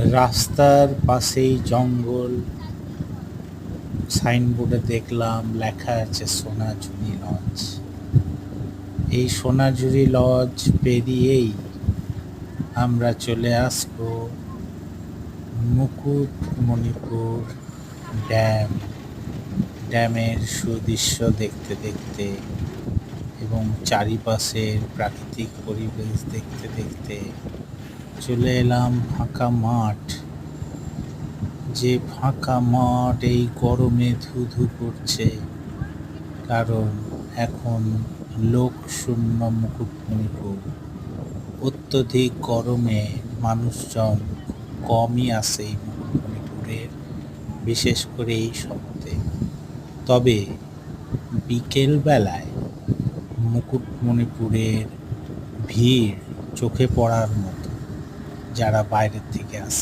রাস্তার পাশেই জঙ্গল। সাইনবোর্ডে দেখলাম লেখা আছে সোনাঝুরি লজ। এই সোনাঝুরি লজ পেরিয়েই আমরা চলে আসবো মুকুটমণিপুর ড্যাম। ড্যামের সুদৃশ্য দেখতে দেখতে এবং চারিপাশের প্রাকৃতিক পরিবেশ দেখতে দেখতে চলে এলাম ফাঁকা মাঠ। যে ফাঁকা মাঠ এই গরমে ধুধু করছে, কারণ এখন লোকশূন্য মুকুটমণিপুর। অত্যধিক গরমে মানুষজন কমই আসে এই মুকুটমণিপুরের, বিশেষ করে এই শহরে। তবে বিকেল বেলায় মুকুটমণিপুরের ভিড় চোখে পড়ার মতো, যারা বাইরের থেকে আসে।